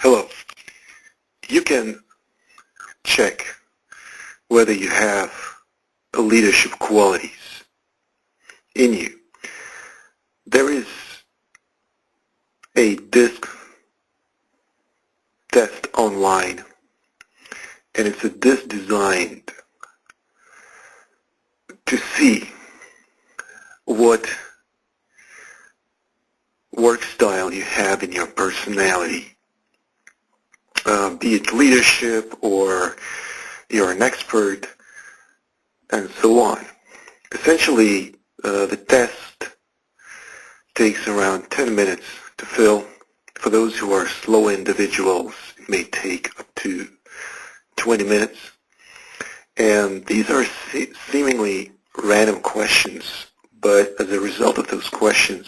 Hello. You can check whether you have leadership qualities in you. There is a DISC test online, and it's a DISC designed to see what work style you have in your personality. Be it leadership or you're an expert and so on. Essentially, the test takes around 10 minutes to fill. For those who are slow individuals, it may take up to 20 minutes. And these are seemingly random questions, but as a result of those questions,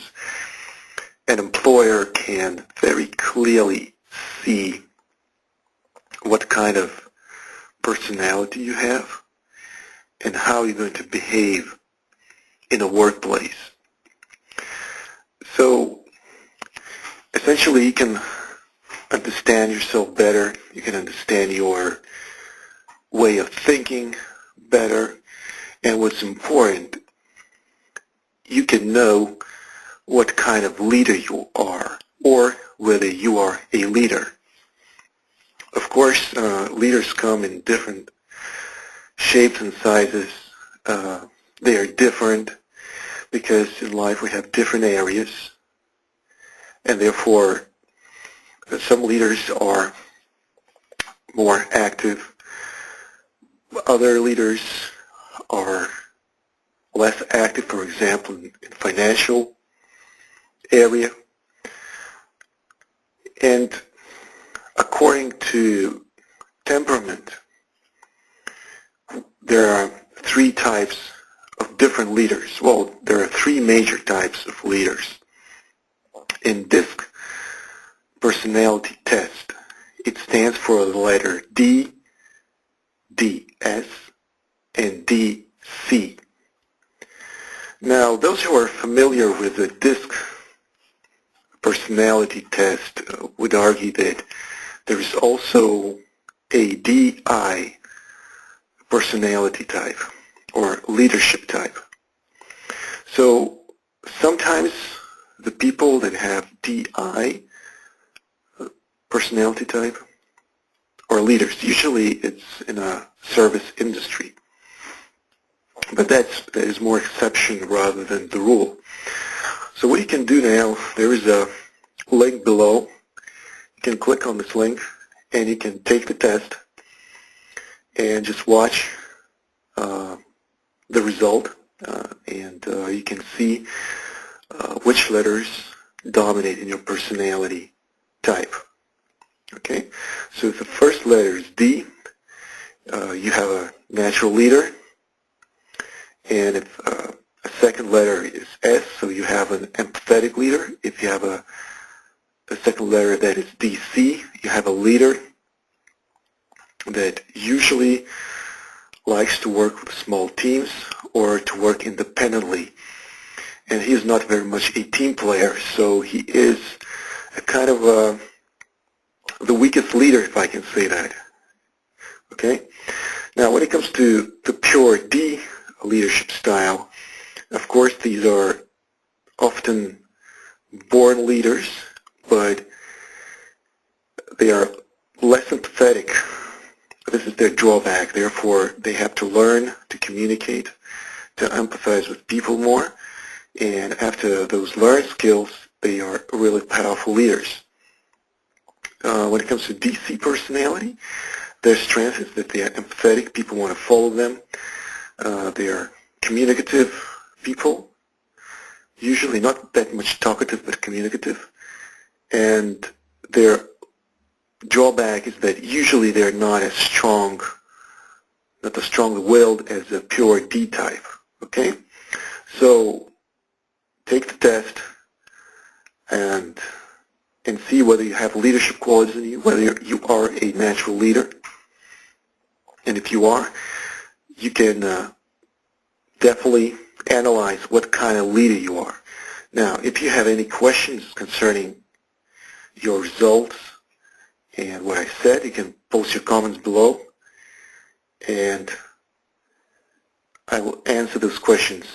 an employer can very clearly see what kind of personality you have and how you're going to behave in a workplace. So essentially you can understand yourself better, you can understand your way of thinking better, and what's important, you can know what kind of leader you are or whether you are a leader. Of course, leaders come in different shapes and sizes. They are different because in life we have different areas, and therefore some leaders are more active, other leaders are less active, for example, in financial area. And according to temperament, there are three types of different leaders. Well, there are three major types of leaders. In DISC personality test, it stands for the letter D, DS, and DC. Now, those who are familiar with the DISC personality test would argue that there is also a DI personality type or leadership type. So sometimes the people that have DI personality type are leaders. Usually it's in a service industry. But that is more exception rather than the rule. So what you can do now, there is a link below. You can click on this link and you can take the test and just watch the result, and you can see which letters dominate in your personality type. Okay, so if the first letter is D, you have a natural leader, and if a second letter is S, so you have an empathetic leader. If you have a second letter that is DC, you have a leader that usually likes to work with small teams or to work independently. And he is not very much a team player, so he is a kind of the weakest leader, if I can say that. Okay? Now, when it comes to the pure D leadership style, of course, these are often born leaders, but they are less empathetic. This is their drawback. Therefore, they have to learn to communicate, to empathize with people more. And after those learned skills, they are really powerful leaders. When it comes to DC personality, their strength is that they are empathetic. People want to follow them. They are communicative people, usually not that much talkative, but communicative. And their drawback is that usually they're not as strong, not as strong-willed as a pure D type. Okay? So take the test and see whether you have leadership qualities in you, whether you are a natural leader. And if you are, you can definitely analyze what kind of leader you are. Now, if you have any questions concerning your results, and what I said. You can post your comments below, and I will answer those questions